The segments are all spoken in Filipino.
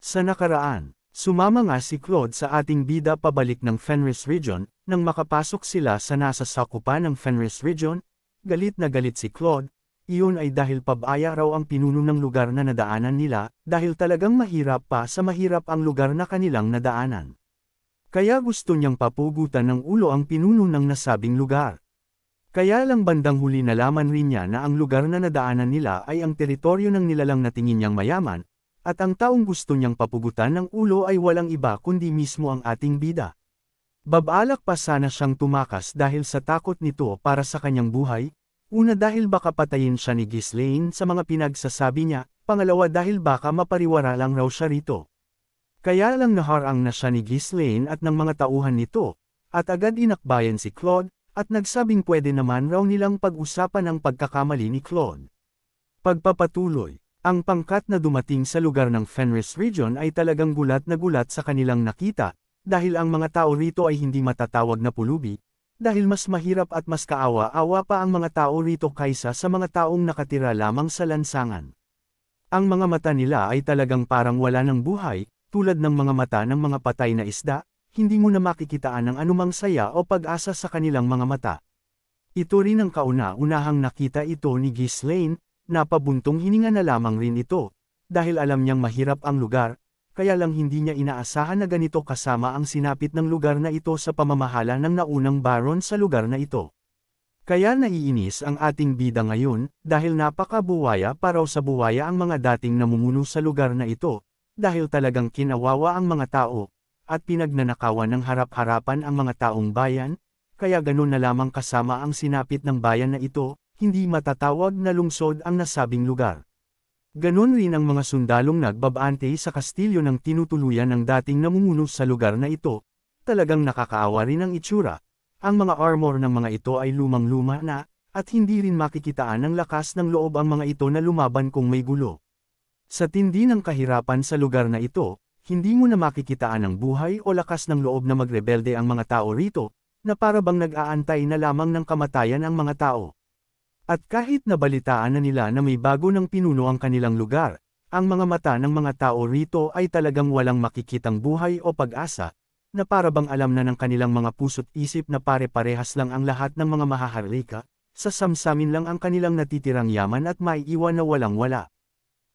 Sa nakaraan, sumama nga si Claude sa ating bida pabalik ng Fenris Region. Nang makapasok sila sa nasa sakupan ng Fenris Region, galit na galit si Claude. Iyon ay dahil pabaya raw ang pinuno ng lugar na nadaanan nila, dahil talagang mahirap pa sa mahirap ang lugar na kanilang nadaanan. Kaya gusto niyang papugutan ng ulo ang pinuno ng nasabing lugar. Kaya lang bandang huli nalaman rin niya na ang lugar na nadaanan nila ay ang teritoryo ng nilalang na tingin niyang mayaman, at ang taong gusto niyang papugutan ng ulo ay walang iba kundi mismo ang ating bida. Babalak pa sana siyang tumakas dahil sa takot nito para sa kanyang buhay, una dahil baka patayin siya ni Ghislaine sa mga pinagsasabi niya, pangalawa dahil baka mapariwara lang raw siya rito. Kaya lang naharang na siya ni Ghislaine at ng mga tauhan nito, at agad inakbayan si Claude, at nagsabing pwede naman raw nilang pag-usapan ang pagkakamali ni Claude. Pagpapatuloy, ang pangkat na dumating sa lugar ng Fenris Region ay talagang gulat na gulat sa kanilang nakita, dahil ang mga tao rito ay hindi matatawag na pulubi, dahil mas mahirap at mas kaawa-awa pa ang mga tao rito kaysa sa mga taong nakatira lamang sa lansangan. Ang mga mata nila ay talagang parang wala ng buhay, tulad ng mga mata ng mga patay na isda, hindi mo na makikitaan ng anumang saya o pag-asa sa kanilang mga mata. Ito rin ang kauna-unahang nakita ito ni Ghislaine, napabuntong hininga na lamang rin ito, dahil alam niyang mahirap ang lugar, kaya lang hindi niya inaasahan na ganito kasama ang sinapit ng lugar na ito sa pamamahala ng naunang baron sa lugar na ito. Kaya naiinis ang ating bida ngayon, dahil napakabuwaya para sa buwaya ang mga dating namumuno sa lugar na ito, dahil talagang kinawawa ang mga tao, at pinagnanakawan ng harap-harapan ang mga taong bayan, kaya ganun na lamang kasama ang sinapit ng bayan na ito, hindi matatawag na lungsod ang nasabing lugar. Ganon rin ang mga sundalong nagbabante sa kastilyo ng tinutuluyan ng dating namumuno sa lugar na ito, talagang nakakaawa rin ang itsura. Ang mga armor ng mga ito ay lumang-luma na, at hindi rin makikitaan ng lakas ng loob ang mga ito na lumaban kung may gulo. Sa tindi ng kahirapan sa lugar na ito, hindi mo na makikitaan ng buhay o lakas ng loob na magrebelde ang mga tao rito, na para bang nag-aantay na lamang ng kamatayan ang mga tao. At kahit nabalitaan na nila na may bago ng pinuno ang kanilang lugar, ang mga mata ng mga tao rito ay talagang walang makikitang buhay o pag-asa, na para bang alam na ng kanilang mga puso't isip na pare-parehas lang ang lahat ng mga mahaharlika, sasamsamin lang ang kanilang natitirang yaman at maiiwan na walang-wala.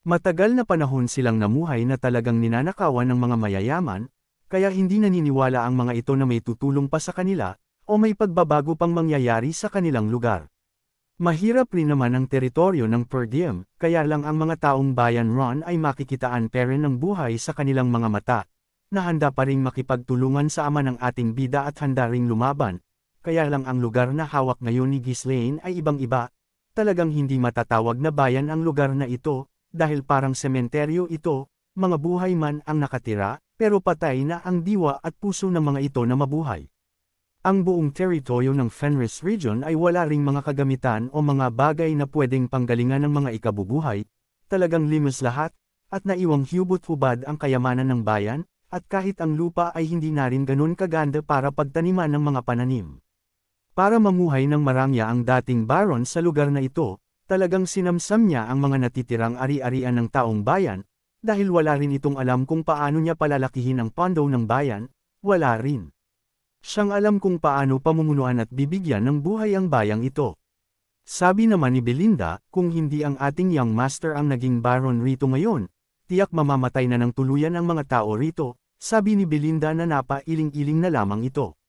Matagal na panahon silang namuhay na talagang ninanakawan ng mga mayayaman, kaya hindi naniniwala ang mga ito na may tutulong pa sa kanila, o may pagbabago pang mangyayari sa kanilang lugar. Mahirap rin naman ang teritoryo ng per diem, kaya lang ang mga taong bayan ron ay makikitaan pa rin ng buhay sa kanilang mga mata, na handa pa ring makipagtulungan sa ama ng ating bida at handa ring lumaban, kaya lang ang lugar na hawak ngayon ni Ghislaine ay ibang-iba, talagang hindi matatawag na bayan ang lugar na ito, dahil parang sementeryo ito, mga buhay man ang nakatira, pero patay na ang diwa at puso ng mga ito na mabuhay. Ang buong teritoryo ng Fenris Region ay wala ring mga kagamitan o mga bagay na pwedeng panggalingan ng mga ikabubuhay, talagang limos lahat, at naiwang hubot-hubad ang kayamanan ng bayan, at kahit ang lupa ay hindi na rin ganun kaganda para pagtaniman ng mga pananim. Para mamuhay ng marangya ang dating baron sa lugar na ito, talagang sinamsam niya ang mga natitirang ari-arian ng taong bayan, dahil wala rin itong alam kung paano niya palalakihin ang pondo ng bayan, wala rin. Siyang alam kung paano pamumunuan at bibigyan ng buhay ang bayang ito. Sabi naman ni Belinda, kung hindi ang ating young master ang naging baron rito ngayon, tiyak mamamatay na ng tuluyan ang mga tao rito, sabi ni Belinda na napailing-iling na lamang ito.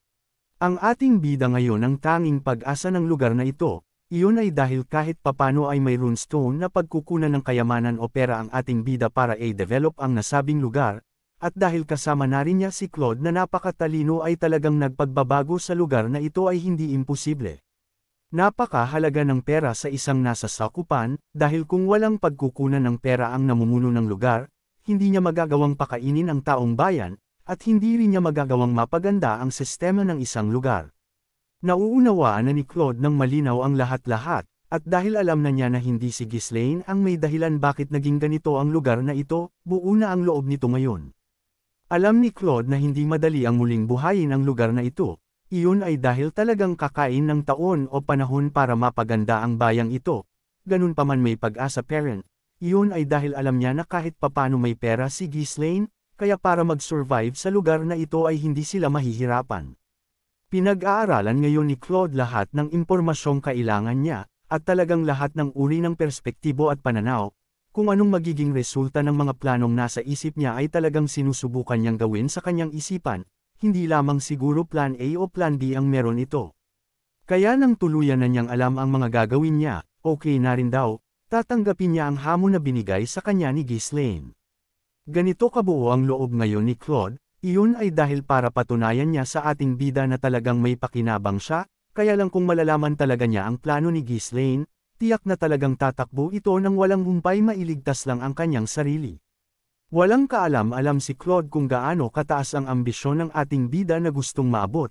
Ang ating bida ngayon ang tanging pag-asa ng lugar na ito, iyon ay dahil kahit papano ay may runestone na pagkukunan ng kayamanan o pera ang ating bida para i-develop ang nasabing lugar, at dahil kasama na rin niya si Claude na napakatalino ay talagang nagpagbabago sa lugar na ito ay hindi imposible. Napakahalaga ng pera sa isang nasa sakupan, dahil kung walang pagkukunan ng pera ang namumuno ng lugar, hindi niya magagawang pakainin ang taong bayan, at hindi rin niya magagawang mapaganda ang sistema ng isang lugar. Nauunawaan na ni Claude ng malinaw ang lahat-lahat, at dahil alam na niya na hindi si Ghislaine ang may dahilan bakit naging ganito ang lugar na ito, buo na ang loob nito ngayon. Alam ni Claude na hindi madali ang muling buhayin ang lugar na ito, iyon ay dahil talagang kakain ng taon o panahon para mapaganda ang bayang ito, ganun pa man may pag-asa parent, iyon ay dahil alam niya na kahit papano may pera si Ghislaine, kaya para mag-survive sa lugar na ito ay hindi sila mahihirapan. Pinag-aaralan ngayon ni Claude lahat ng impormasyong kailangan niya, at talagang lahat ng uri ng perspektibo at pananaw, kung anong magiging resulta ng mga planong nasa isip niya ay talagang sinusubukan niyang gawin sa kanyang isipan, hindi lamang siguro plan A o plan B ang meron ito. Kaya nang tuluyan na niyang alam ang mga gagawin niya, okay na rin daw, tatanggapin niya ang hamon na binigay sa kanya ni Ghislaine. Ganito kabuo ang loob ngayon ni Claude, iyon ay dahil para patunayan niya sa ating bida na talagang may pakinabang siya, kaya lang kung malalaman talaga niya ang plano ni Ghislaine, tiyak na talagang tatakbo ito nang walang humpay mailigtas lang ang kanyang sarili. Walang kaalam-alam si Claude kung gaano kataas ang ambisyon ng ating bida na gustong maabot.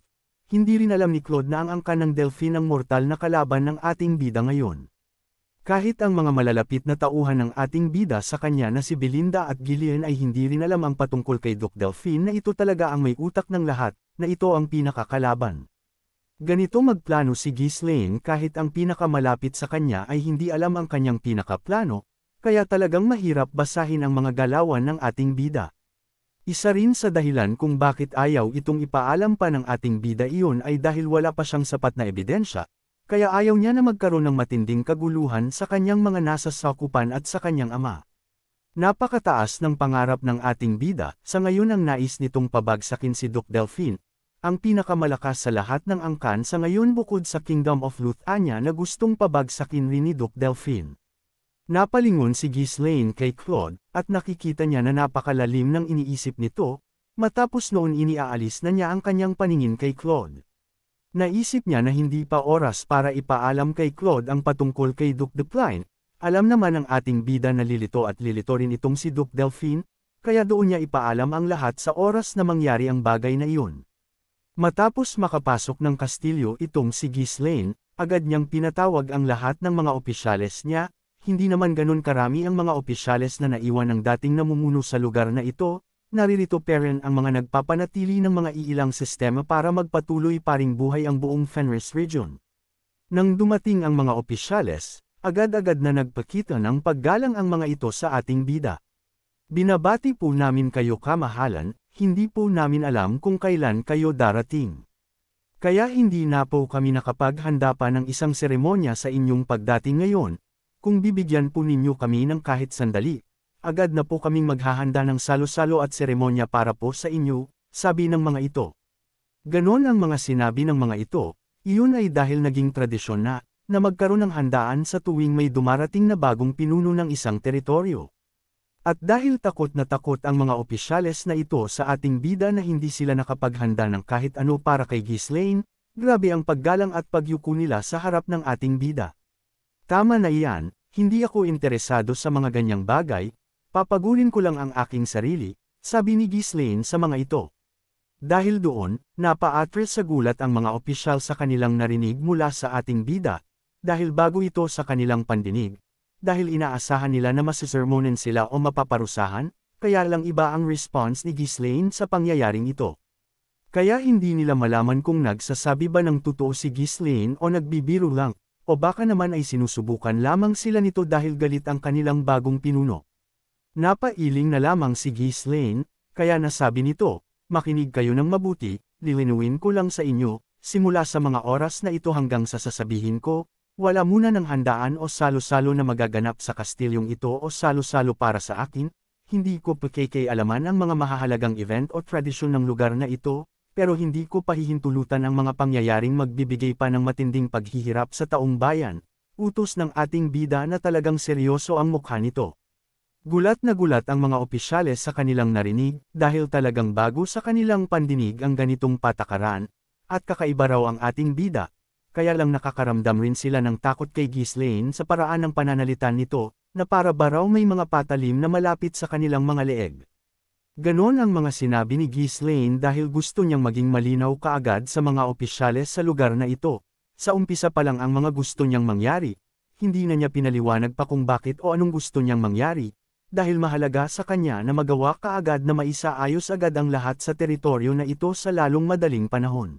Hindi rin alam ni Claude na ang angkan ng Delphine ang mortal na kalaban ng ating bida ngayon. Kahit ang mga malalapit na tauhan ng ating bida sa kanya na si Belinda at Gillian ay hindi rin alam ang patungkol kay Doc Delphine na ito talaga ang may utak ng lahat, na ito ang pinakakalaban. Ganito magplano si Ghislaine kahit ang pinakamalapit sa kanya ay hindi alam ang kanyang pinakaplano, kaya talagang mahirap basahin ang mga galawan ng ating bida. Isa rin sa dahilan kung bakit ayaw itong ipaalam pa ng ating bida iyon ay dahil wala pa siyang sapat na ebidensya, kaya ayaw niya na magkaroon ng matinding kaguluhan sa kanyang mga nasa sakupan at sa kanyang ama. Napakataas ng pangarap ng ating bida, sa ngayon ang nais nitong pabagsakin si Doc Delphine, ang pinakamalakas sa lahat ng angkan sa ngayon bukod sa Kingdom of Luthania na gustong pabagsakin rin ni Doc Delphine. Napalingon si Ghislaine kay Claude, at nakikita niya na napakalalim ng iniisip nito, matapos noon iniaalis na niya ang kanyang paningin kay Claude. Naisip niya na hindi pa oras para ipaalam kay Claude ang patungkol kay Duc Delphine, alam naman ng ating bida na lilito at lilito rin itong si Duc Delphine, kaya doon niya ipaalam ang lahat sa oras na mangyari ang bagay na iyon. Matapos makapasok ng kastilyo itong si Ghislaine, agad niyang pinatawag ang lahat ng mga opisyales niya, hindi naman ganun karami ang mga opisyales na naiwan ng dating namumuno sa lugar na ito, naririto pa rin ang mga nagpapanatili ng mga iilang sistema para magpatuloy pa ring buhay ang buong Fenris region. Nang dumating ang mga opisyales, agad-agad na nagpakita ng paggalang ang mga ito sa ating bida. Binabati po namin kayo kamahalan, hindi po namin alam kung kailan kayo darating. Kaya hindi na po kami nakapaghanda pa ng isang seremonya sa inyong pagdating ngayon, kung bibigyan po ninyo kami ng kahit sandali. Agad na po kaming maghahanda ng salo-salo at seremonya para po sa inyo, sabi ng mga ito. Ganon ang mga sinabi ng mga ito, iyon ay dahil naging tradisyon na magkaroon ng handaan sa tuwing may dumarating na bagong pinuno ng isang teritoryo. At dahil takot na takot ang mga opisyales na ito sa ating bida na hindi sila nakapaghanda ng kahit ano para kay Ghislaine, grabe ang paggalang at pagyuko nila sa harap ng ating bida. Tama na iyan, hindi ako interesado sa mga ganyang bagay, papagurin ko lang ang aking sarili, sabi ni Ghislaine sa mga ito. Dahil doon, napaatras sa gulat ang mga opisyal sa kanilang narinig mula sa ating bida, dahil bago ito sa kanilang pandinig, dahil inaasahan nila na masisermonen sila o mapaparusahan, kaya lang iba ang response ni Ghislaine sa pangyayaring ito. Kaya hindi nila malaman kung nagsasabi ba ng totoo si Ghislaine o nagbibiro lang, o baka naman ay sinusubukan lamang sila nito dahil galit ang kanilang bagong pinuno. Napailing na lamang si Ghislaine, kaya nasabi nito, makinig kayo ng mabuti, lilinuin ko lang sa inyo, simula sa mga oras na ito hanggang sa sasabihin ko, wala muna ng handaan o salo-salo na magaganap sa kastilyong ito o salo-salo para sa akin, hindi ko pakikialaman ang mga mahahalagang event o tradisyon ng lugar na ito, pero hindi ko pahihintulutan ang mga pangyayaring magbibigay pa ng matinding paghihirap sa taong bayan, utos ng ating bida na talagang seryoso ang mukha nito. Gulat na gulat ang mga opisyales sa kanilang narinig, dahil talagang bago sa kanilang pandinig ang ganitong patakaran, at kakaiba raw ang ating bida, kaya lang nakakaramdam rin sila ng takot kay Ghislaine sa paraan ng pananalitan nito, na para ba raw may mga patalim na malapit sa kanilang mga leeg. Ganon ang mga sinabi ni Ghislaine dahil gusto niyang maging malinaw kaagad sa mga opisyales sa lugar na ito. Sa umpisa pa lang ang mga gusto niyang mangyari, hindi na niya pinaliwanag pa kung bakit o anong gusto niyang mangyari, dahil mahalaga sa kanya na magawa kaagad na maisaayos agad ang lahat sa teritoryo na ito sa lalong madaling panahon.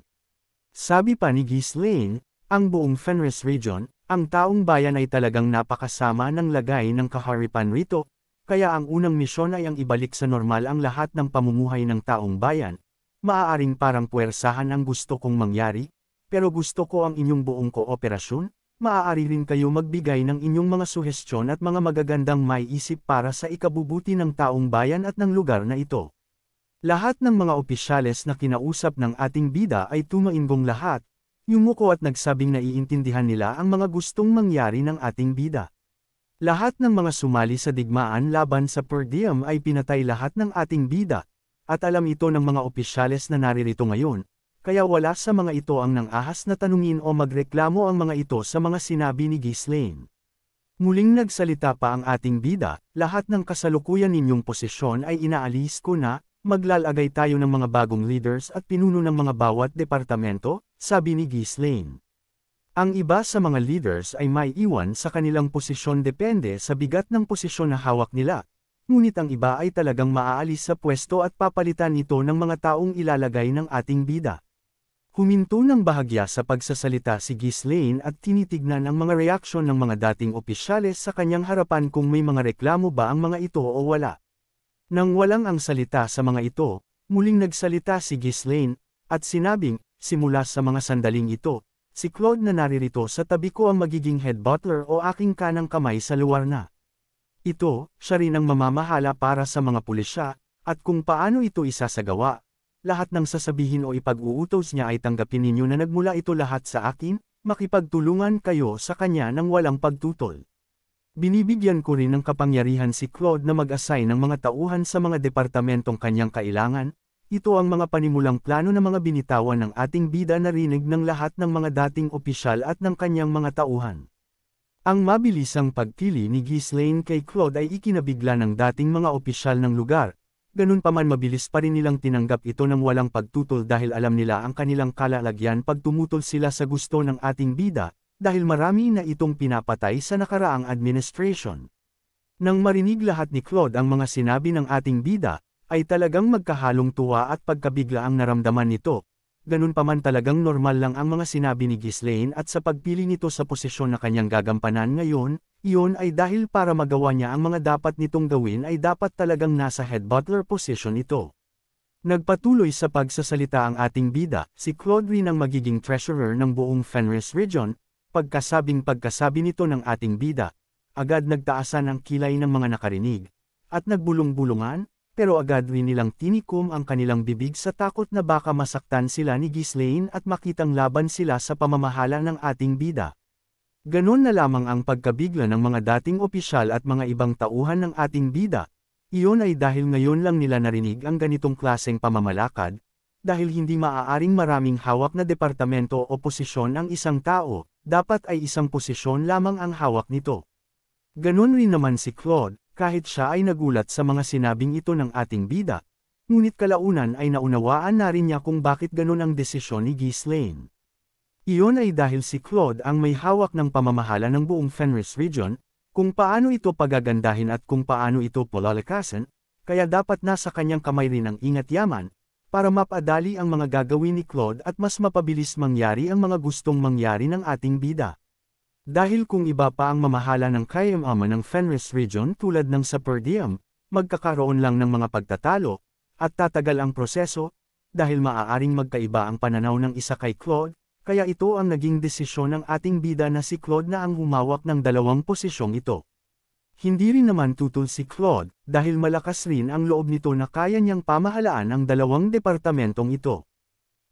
Sabi pa ni Ghislaine, ang buong Fenris region Ang taong bayan ay talagang napakasama ng lagay ng kaharipan rito, kaya ang unang misyon ay ang ibalik sa normal ang lahat ng pamumuhay ng taong bayan. Maaaring parang puwersahan ang gusto kong mangyari, pero gusto ko ang inyong buong kooperasyon. Maaari rin kayo magbigay ng inyong mga suhestyon at mga magagandang maiisip para sa ikabubuti ng taong bayan at ng lugar na ito. Lahat ng mga opisyales na kinausap ng ating bida ay tumainggong lahat, yumuko at nagsabing naiintindihan nila ang mga gustong mangyari ng ating bida. Lahat ng mga sumali sa digmaan laban sa per diem ay pinatay lahat ng ating bida, at alam ito ng mga opisyales na naririto ngayon, kaya wala sa mga ito ang nang-ahas na tanungin o magreklamo ang mga ito sa mga sinabi ni Ghislaine. Muling nagsalita pa ang ating bida, lahat ng kasalukuyan ninyong posisyon ay inaalis ko na, maglalagay tayo ng mga bagong leaders at pinuno ng mga bawat departamento, sabi ni Ghislaine. Ang iba sa mga leaders ay may iwan sa kanilang posisyon depende sa bigat ng posisyon na hawak nila, ngunit ang iba ay talagang maaalis sa pwesto at papalitan ito ng mga taong ilalagay ng ating bida. Huminto ng bahagya sa pagsasalita si Ghislaine at tinitignan ang mga reaksyon ng mga dating opisyales sa kanyang harapan kung may mga reklamo ba ang mga ito o wala. Nang walang ang salita sa mga ito, muling nagsalita si Ghislaine, at sinabing, simula sa mga sandaling ito, si Claude na naririto sa tabi ko ang magiging head butler o aking kanang kamay sa luar na. Ito, siya rin ang mamamahala para sa mga pulisya, at kung paano ito isasagawa. Lahat ng sasabihin o ipag-uutos niya ay tanggapin ninyo na nagmula ito lahat sa akin, makipagtulungan kayo sa kanya ng walang pagtutol. Binibigyan ko rin ng kapangyarihan si Claude na mag-assign ng mga tauhan sa mga departamentong kanyang kailangan. Ito ang mga panimulang plano na mga binitawan ng ating bida na rinig ng lahat ng mga dating opisyal at ng kanyang mga tauhan. Ang mabilisang pagpili ni Ghislaine kay Claude ay ikinabigla ng dating mga opisyal ng lugar. Ganun pa man mabilis pa rin nilang tinanggap ito ng walang pagtutol dahil alam nila ang kanilang kalalagyan pag tumutol sila sa gusto ng ating bida, dahil marami na itong pinapatay sa nakaraang administration. Nang marinig lahat ni Claude ang mga sinabi ng ating bida, ay talagang magkahalong tuwa at pagkabigla ang naramdaman nito. Ganun pa man talagang normal lang ang mga sinabi ni Ghislaine at sa pagpili nito sa posisyon na kanyang gagampanan ngayon, iyon ay dahil para magawa niya ang mga dapat nitong gawin ay dapat talagang nasa head butler position ito. Nagpatuloy sa pagsasalita ang ating bida, si Claude rin ang magiging treasurer ng buong Fenris Region. Pagkasabi nito ng ating bida, agad nagtaasan ang kilay ng mga nakarinig, at nagbulong-bulungan, pero agad rin nilang tinikom ang kanilang bibig sa takot na baka masaktan sila ni Ghislaine at makitang laban sila sa pamamahala ng ating bida. Ganon na lamang ang pagkabigla ng mga dating opisyal at mga ibang tauhan ng ating bida. Iyon ay dahil ngayon lang nila narinig ang ganitong klaseng pamamalakad, dahil hindi maaaring maraming hawak na departamento o posisyon ang isang tao, dapat ay isang posisyon lamang ang hawak nito. Ganon rin naman si Claude, kahit siya ay nagulat sa mga sinabing ito ng ating bida, ngunit kalaunan ay naunawaan na rin niya kung bakit ganon ang desisyon ni Ghislaine. Iyon ay dahil si Claude ang may hawak ng pamamahala ng buong Fenris Region, kung paano ito pagagandahin at kung paano ito palalakasan, kaya dapat nasa kanyang kamay rin ang ingat yaman, para mapadali ang mga gagawin ni Claude at mas mapabilis mangyari ang mga gustong mangyari ng ating bida. Dahil kung iba pa ang mamahala ng kayamaman ng Fenris Region tulad ng sa per diem, magkakaroon lang ng mga pagtatalo, at tatagal ang proseso, dahil maaaring magkaiba ang pananaw ng isa kay Claude. Kaya ito ang naging desisyon ng ating bida na si Claude na ang humawak ng dalawang posisyong ito. Hindi rin naman tutol si Claude, dahil malakas rin ang loob nito na kaya niyang pamahalaan ang dalawang departamentong ito.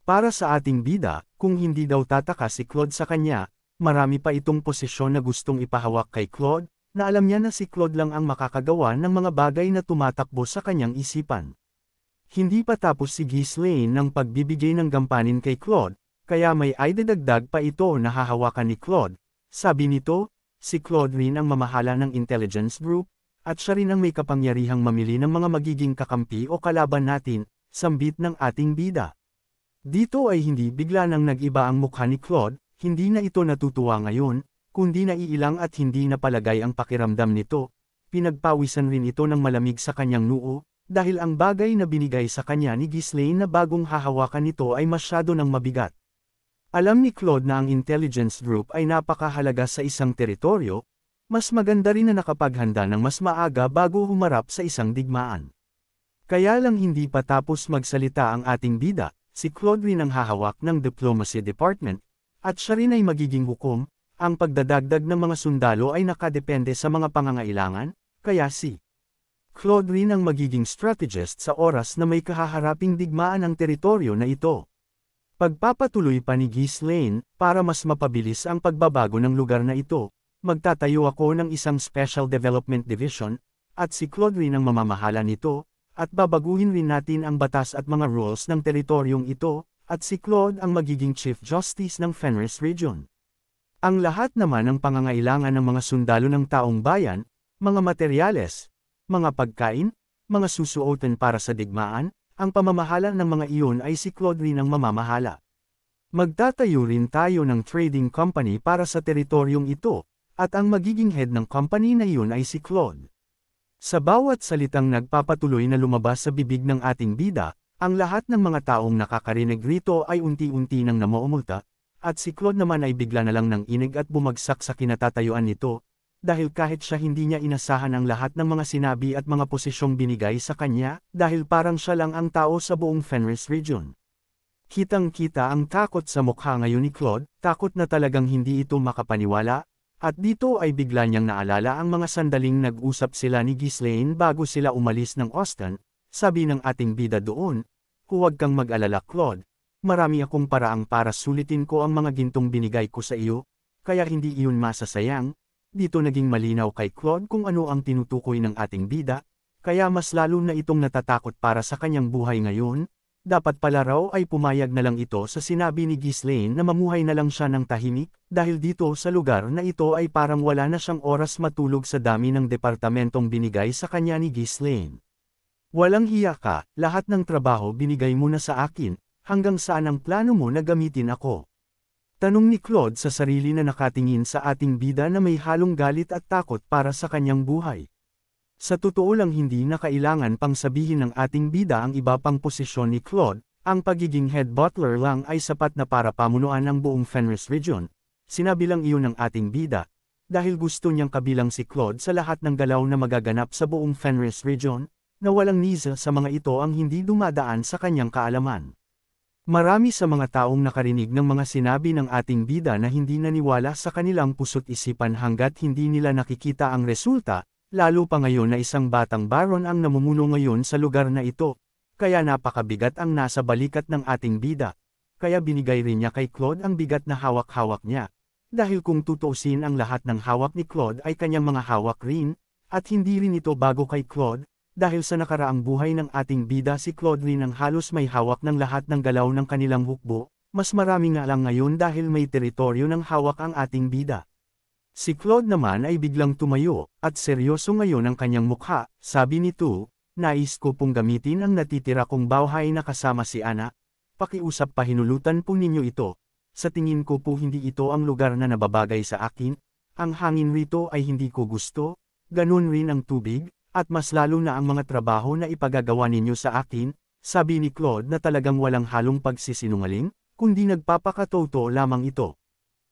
Para sa ating bida, kung hindi daw tataka si Claude sa kanya, marami pa itong posisyon na gustong ipahawak kay Claude, na alam niya na si Claude lang ang makakagawa ng mga bagay na tumatakbo sa kanyang isipan. Hindi pa tapos si Ghislaine ng pagbibigay ng gampanin kay Claude, kaya may idadagdag pa ito na hahawakan ni Claude. Sabi nito, si Claude rin ang mamahala ng intelligence group, at siya rin ang may kapangyarihang mamili ng mga magiging kakampi o kalaban natin, sambit ng ating bida. Dito ay hindi bigla nang nag-iba ang mukha ni Claude, hindi na ito natutuwa ngayon, kundi naiilang at hindi napalagay ang pakiramdam nito. Pinagpawisan rin ito ng malamig sa kanyang noo, dahil ang bagay na binigay sa kanya ni Ghislaine na bagong hahawakan nito ay masyado ng mabigat. Alam ni Claude na ang intelligence group ay napakahalaga sa isang teritoryo, mas maganda rin na nakapaghanda ng mas maaga bago humarap sa isang digmaan. Kaya lang hindi pa tapos magsalita ang ating bida, si Claude rin ang hahawak ng Diplomacy Department, at siya rin ay magiging hukom. Ang pagdadagdag ng mga sundalo ay nakadepende sa mga pangangailangan, kaya si Claude rin ang magiging strategist sa oras na may kahaharaping digmaan ang teritoryo na ito. Pagpapatuloy pa ni Ghislaine, para mas mapabilis ang pagbabago ng lugar na ito, magtatayo ako ng isang Special Development Division, at si Claude rin ang mamamahala nito, at babaguhin rin natin ang batas at mga rules ng teritoryong ito, at si Claude ang magiging Chief Justice ng Fenris Region. Ang lahat naman ng pangangailangan ng mga sundalo ng taong bayan, mga materyales, mga pagkain, mga susuotan para sa digmaan, ang pamamahala ng mga iyon ay si Claude rin ang mamamahala. Magtatayo rin tayo ng trading company para sa teritoryong ito, at ang magiging head ng company na iyon ay si Claude. Sa bawat salitang nagpapatuloy na lumabas sa bibig ng ating bida, ang lahat ng mga taong nakakarinig rito ay unti-unti nang namumulta, at si Claude naman ay bigla na lang ng inig at bumagsak sa kinatatayuan nito, dahil kahit siya hindi niya inasahan ang lahat ng mga sinabi at mga posisyong binigay sa kanya, dahil parang siya lang ang tao sa buong Fenris Region. Kitang-kita ang takot sa mukha ngayon ni Claude, takot na talagang hindi ito makapaniwala, at dito ay bigla niyang naalala ang mga sandaling nag-usap sila ni Ghislaine bago sila umalis ng Austin. Sabi ng ating bida doon, "Huwag kang mag-alala Claude, marami akong paraang para sulitin ko ang mga gintong binigay ko sa iyo, kaya hindi iyon masasayang." Dito naging malinaw kay Claude kung ano ang tinutukoy ng ating bida, kaya mas lalo na itong natatakot para sa kanyang buhay ngayon. Dapat pala raw ay pumayag na lang ito sa sinabi ni Ghislaine na mamuhay na lang siya ng tahimik, dahil dito sa lugar na ito ay parang wala na siyang oras matulog sa dami ng departamentong binigay sa kanya ni Ghislaine. "Walang hiya ka, lahat ng trabaho binigay mo na sa akin, hanggang saan ang plano mo na gamitin ako?" Tanong ni Claude sa sarili na nakatingin sa ating bida na may halong galit at takot para sa kanyang buhay. Sa totoo lang hindi na kailangan pang sabihin ng ating bida ang iba pang posisyon ni Claude, ang pagiging head butler lang ay sapat na para pamunuan ang buong Fenris Region. Sinabi lang iyon ng ating bida, dahil gusto niyang kabilang si Claude sa lahat ng galaw na magaganap sa buong Fenris Region, na walang nisa sa mga ito ang hindi dumadaan sa kanyang kaalaman. Marami sa mga taong nakarinig ng mga sinabi ng ating bida na hindi naniwala sa kanilang puso't isipan hanggat hindi nila nakikita ang resulta, lalo pa ngayon na isang batang baron ang namumuno ngayon sa lugar na ito, kaya napakabigat ang nasa balikat ng ating bida, kaya binigay rin niya kay Claude ang bigat na hawak-hawak niya, dahil kung tutuusin ang lahat ng hawak ni Claude ay kanyang mga hawak rin, at hindi rin ito bago kay Claude. Dahil sa nakaraang buhay ng ating bida si Claude rin ang halos may hawak ng lahat ng galaw ng kanilang hukbo, mas marami nga lang ngayon dahil may teritoryo ng hawak ang ating bida. Si Claude naman ay biglang tumayo, at seryoso ngayon ang kanyang mukha, sabi nito, "Nais ko pong gamitin ang natitira kong bahay na kasama si Ana. Pakiusap pahinulutan po ninyo ito. Sa tingin ko po hindi ito ang lugar na nababagay sa akin, ang hangin rito ay hindi ko gusto, ganun rin ang tubig, at mas lalo na ang mga trabaho na ipagagawa ninyo sa akin," sabi ni Claude na talagang walang halong pagsisinungaling, kundi nagpapakatotoo lamang ito.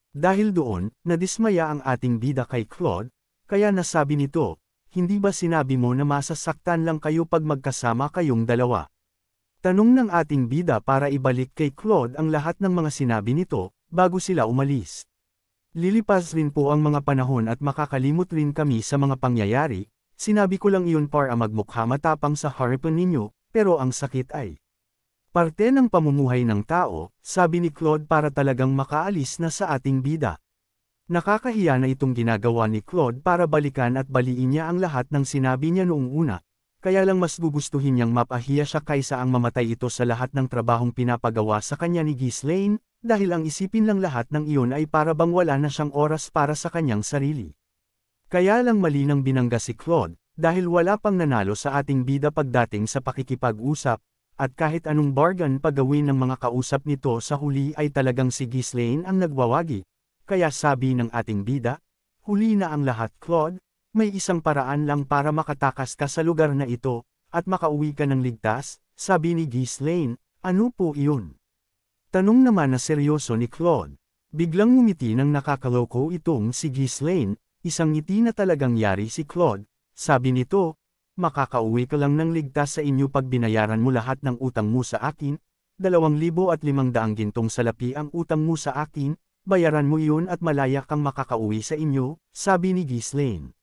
Dahil doon, nadismaya ang ating bida kay Claude, kaya nasabi nito, "Hindi ba sinabi mo na masasaktan lang kayo pag magkasama kayong dalawa?" Tanong ng ating bida para ibalik kay Claude ang lahat ng mga sinabi nito, bago sila umalis. "Lilipas rin po ang mga panahon at makakalimot rin kami sa mga pangyayari. Sinabi ko lang iyon para magmukha matapang sa harapan ninyo, pero ang sakit ay parte ng pamumuhay ng tao," sabi ni Claude para talagang makaalis na sa ating bida. Nakakahiya na itong ginagawa ni Claude para balikan at baliin niya ang lahat ng sinabi niya noong una, kaya lang mas gugustuhin niyang mapahiya siya kaysa ang mamatay ito sa lahat ng trabahong pinapagawa sa kanya ni Ghislaine, dahil ang isipin lang lahat ng iyon ay para bang wala na siyang oras para sa kanyang sarili. Kaya lang malinang binangga si Claude, dahil wala pang nanalo sa ating bida pagdating sa pakikipag-usap, at kahit anong bargain pagawin ng mga kausap nito sa huli ay talagang si Ghislaine ang nagwawagi. Kaya sabi ng ating bida, "Huli na ang lahat Claude, may isang paraan lang para makatakas ka sa lugar na ito, at makauwi ka ng ligtas," sabi ni Ghislaine. "Ano po iyon?" Tanong naman na seryoso ni Claude. Biglang ngumiti ng nakakaloko itong si Ghislaine, isang ngiti na talagang yari si Claude. Sabi nito, makakauwi ka lang ng ligtas sa inyo pag binayaran mo lahat ng utang mo sa akin, 2,500 gintong salapi ang utang mo sa akin, bayaran mo iyon at malaya kang makakauwi sa inyo, sabi ni Ghislaine.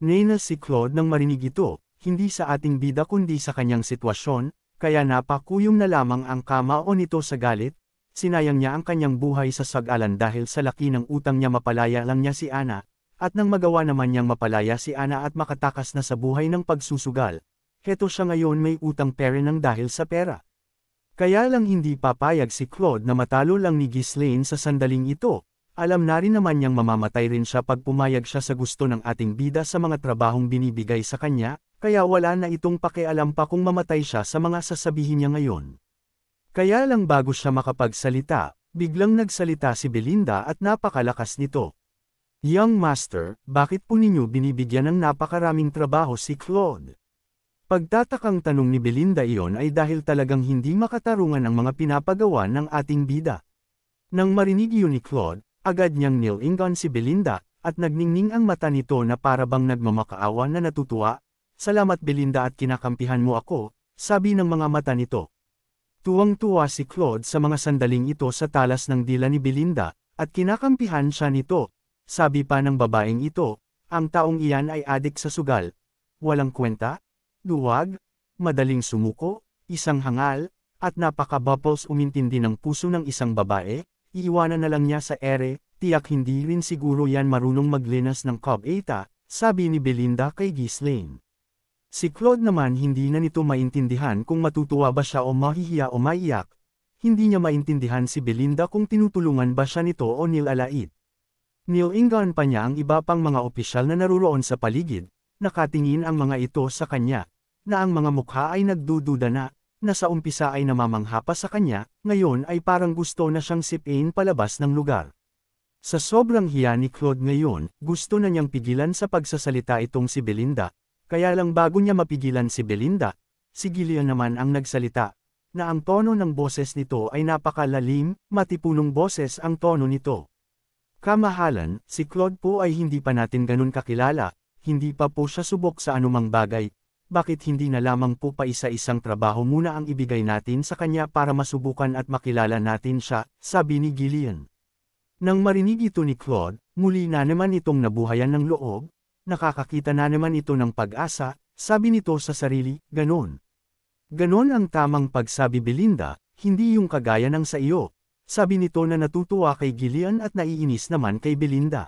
Nena si Claude nang marinig ito, hindi sa ating bida kundi sa kanyang sitwasyon, kaya napakuyom na lamang ang kamao nito sa galit, sinayang niya ang kanyang buhay sa sag-alan dahil sa laki ng utang niya mapalaya lang niya si Ana, at nang magawa naman niyang mapalaya si Ana at makatakas na sa buhay ng pagsusugal, heto siya ngayon may utang pere ng dahil sa pera. Kaya lang hindi papayag si Claude na matalo lang ni Ghislaine sa sandaling ito, alam na rin naman niyang mamamatay rin siya pag pumayag siya sa gusto ng ating bida sa mga trabahong binibigay sa kanya, kaya wala na itong pakialam pa kung mamatay siya sa mga sasabihin niya ngayon. Kaya lang bago siya makapagsalita, biglang nagsalita si Belinda at napakalakas nito. Young Master, bakit po ninyo binibigyan ng napakaraming trabaho si Claude? Pagtatakang tanong ni Belinda iyon ay dahil talagang hindi makatarungan ang mga pinapagawa ng ating bida. Nang marinig iyon ni Claude, agad niyang nilingon si Belinda, at nagningning ang mata nito na parabang nagmamakaawa na natutuwa. Salamat Belinda at kinakampihan mo ako, sabi ng mga mata nito. Tuwang-tuwa si Claude sa mga sandaling ito sa talas ng dila ni Belinda, at kinakampihan siya nito. Sabi pa ng babaeng ito, ang taong iyan ay adik sa sugal. Walang kwenta, luwag, madaling sumuko, isang hangal, at napaka-bubbles umintindi ng puso ng isang babae, iiwanan na lang niya sa ere, tiyak hindi rin siguro yan marunong maglinas ng Cob-Eta, sabi ni Belinda kay Ghislaine. Si Claude naman hindi na nito maintindihan kung matutuwa ba siya o mahihiya o maiyak, hindi niya maintindihan si Belinda kung tinutulungan ba siya nito o nilalait. Nilingon pa niya ang iba pang mga opisyal na naruroon sa paligid, nakatingin ang mga ito sa kanya, na ang mga mukha ay nagdududa na sa umpisa ay namamangha pa sa kanya, ngayon ay parang gusto na siyang sipin palabas ng lugar. Sa sobrang hiya ni Claude ngayon, gusto na niyang pigilan sa pagsasalita itong si Belinda, kaya lang bago niya mapigilan si Belinda, si Gillian naman ang nagsalita, na ang tono ng boses nito ay napakalalim, matipunong boses ang tono nito. Kamahalan, si Claude po ay hindi pa natin ganun kakilala, hindi pa po siya subok sa anumang bagay. Bakit hindi na lamang po pa isa-isang trabaho muna ang ibigay natin sa kanya para masubukan at makilala natin siya, sabi ni Gillian. Nang marinig ito ni Claude, muli na naman itong nabuhayan ng loob, nakakakita na naman ito ng pag-asa, sabi nito sa sarili, ganon. Ganon ang tamang pagsabi Belinda, hindi yung kagaya ng sa iyo, sabi nito na natutuwa kay Gillian at naiinis naman kay Belinda.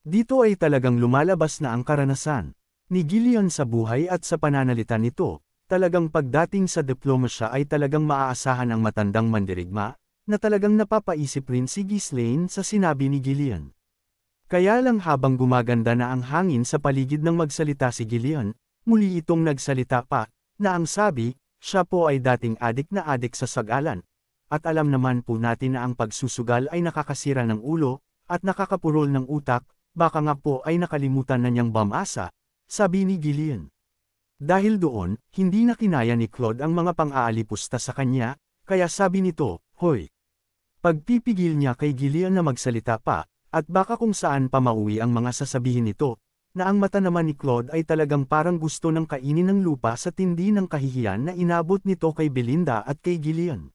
Dito ay talagang lumalabas na ang karanasan ni Gillian sa buhay at sa pananalita nito, talagang pagdating sa diplomasya ay talagang maaasahan ang matandang mandirigma, na talagang napapaisip rin si Ghislaine sa sinabi ni Gillian. Kaya lang habang gumaganda na ang hangin sa paligid ng magsalita si Gillian, muli itong nagsalita pa, na ang sabi, siya po ay dating adik na adik sa sag-alan, at alam naman po natin na ang pagsusugal ay nakakasira ng ulo, at nakakapurol ng utak, baka nga po ay nakalimutan na niyang bamasa, sabi ni Gillian. Dahil doon, hindi na kinaya ni Claude ang mga pang-aalipusta sa kanya, kaya sabi nito, hoy. Pagpipigil niya kay Gillian na magsalita pa, at baka kung saan pa mauwi ang mga sasabihin nito, na ang mata naman ni Claude ay talagang parang gusto ng kainin ng lupa sa tindi ng kahihiyan na inabot nito kay Belinda at kay Gillian.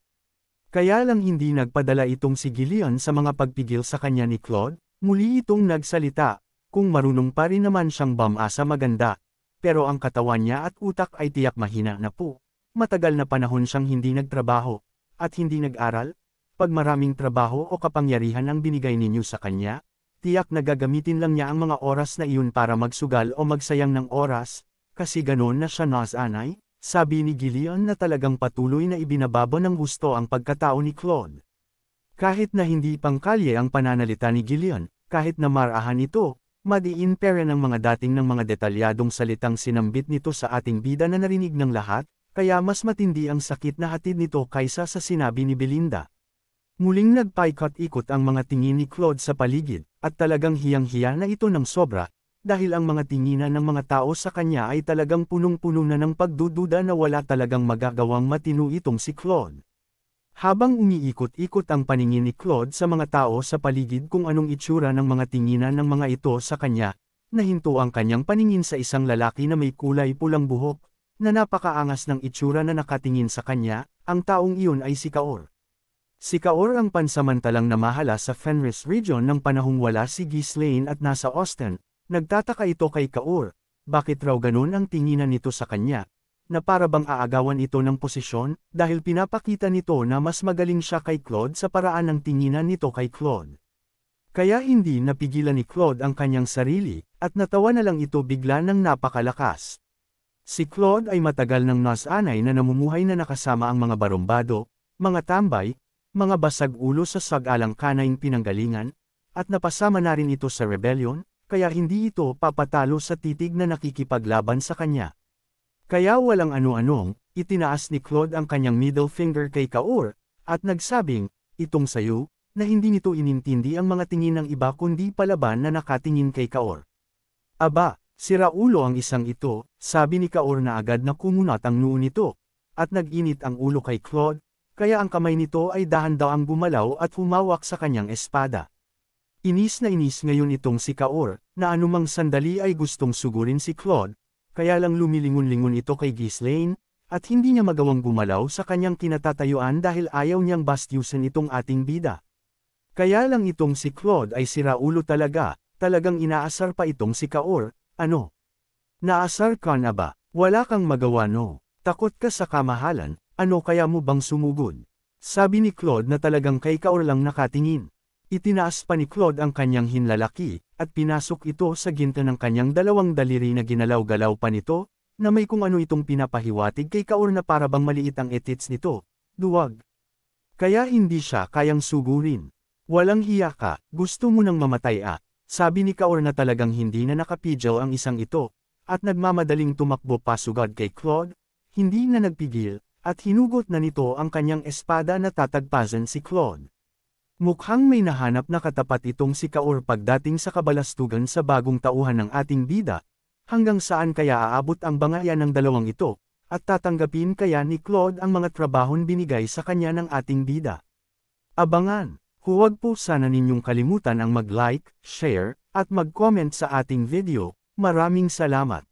Kaya lang hindi nagpadala itong si Gillian sa mga pagpigil sa kanya ni Claude, muli itong nagsalita. Kung marunong pa rin naman siyang bamasa maganda, pero ang katawan niya at utak ay tiyak mahina na po. Matagal na panahon siyang hindi nagtrabaho, at hindi nag-aral. Pag maraming trabaho o kapangyarihan ang binigay ninyo sa kanya, tiyak na gagamitin lang niya ang mga oras na iyon para magsugal o magsayang ng oras, kasi ganoon na siya nasanay, sabi ni Gillian na talagang patuloy na ibinababa ng gusto ang pagkatao ni Claude. Kahit na hindi pangkalye ang pananalita ni Gillian, kahit na marahan ito, madiin pera ng mga dating ng mga detalyadong salitang sinambit nito sa ating bida na narinig ng lahat, kaya mas matindi ang sakit na hatid nito kaysa sa sinabi ni Belinda. Muling nagpaikot-ikot ang mga tingin ni Claude sa paligid, at talagang hiyang-hiya na ito ng sobra, dahil ang mga tinginan ng mga tao sa kanya ay talagang punong-puno na ng pagdududa na wala talagang magagawang matino itong si Claude. Habang umiikot-ikot ang paningin ni Claude sa mga tao sa paligid kung anong itsura ng mga tinginan ng mga ito sa kanya, nahinto ang kanyang paningin sa isang lalaki na may kulay pulang buhok, na napakaangas ng itsura na nakatingin sa kanya, ang taong iyon ay si Kaor. Si Kaor ang pansamantalang namahala sa Fenris Region ng panahong wala si Ghislaine at nasa Austin. Nagtataka ito kay Kaor, bakit raw ganun ang tinginan nito sa kanya, na para bang aagawan ito ng posisyon, dahil pinapakita nito na mas magaling siya kay Claude sa paraan ng tinginan nito kay Claude. Kaya hindi napigilan ni Claude ang kanyang sarili, at natawa na lang ito bigla ng napakalakas. Si Claude ay matagal ng nasanay na namumuhay na nakasama ang mga barumbado, mga tambay, mga basag ulo sa sag-alang-kanaing pinanggalingan, at napasama na rin ito sa rebellion, kaya hindi ito papatalo sa titig na nakikipaglaban sa kanya. Kaya walang ano-anong, itinaas ni Claude ang kanyang middle finger kay Kaor, at nagsabing, itong sayo, na hindi nito inintindi ang mga tingin ng iba kundi palaban na nakatingin kay Kaor. Aba, sira ulo ang isang ito, sabi ni Kaor na agad na kumunat ang noo nito, at nag-init ang ulo kay Claude, kaya ang kamay nito ay dahan-daang gumalaw at humawak sa kanyang espada. Inis na inis ngayon itong si Kaor, na anumang sandali ay gustong sugurin si Claude, kaya lang lumilingon-lingon ito kay Ghislaine, at hindi niya magawang gumalaw sa kanyang kinatatayuan dahil ayaw niyang bastyusin itong ating bida. Kaya lang itong si Claude ay siraulo talaga, talagang inaasar pa itong si Kaor, ano? Naasar ka na ba? Wala kang magawa no? Takot ka sa kamahalan, ano kaya mo bang sumugod? Sabi ni Claude na talagang kay Kaor lang nakatingin. Itinaas pa ni Claude ang kanyang hinlalaki, at pinasok ito sa ginto ng kanyang dalawang daliri na ginalaw-galaw pa nito, na may kung ano itong pinapahiwatig kay Kaor na para bang maliit ang etits nito. Duwag. Kaya hindi siya kayang sugurin. Walang hiya ka, gusto mo nang mamatay sabi ni Kaor na talagang hindi na nakapidyaw ang isang ito, at nagmamadaling tumakbo pasugad kay Claude, hindi na nagpigil, at hinugot na nito ang kanyang espada na tatagpasan si Claude. Mukhang may nahanap na katapat itong si Kaor pagdating sa kabalastugan sa bagong tauhan ng ating bida, hanggang saan kaya aabot ang bangayan ng dalawang ito, at tatanggapin kaya ni Claude ang mga trabahon binigay sa kanya ng ating bida. Abangan! Huwag po sana ninyong kalimutan ang mag-like, share, at mag-comment sa ating video. Maraming salamat!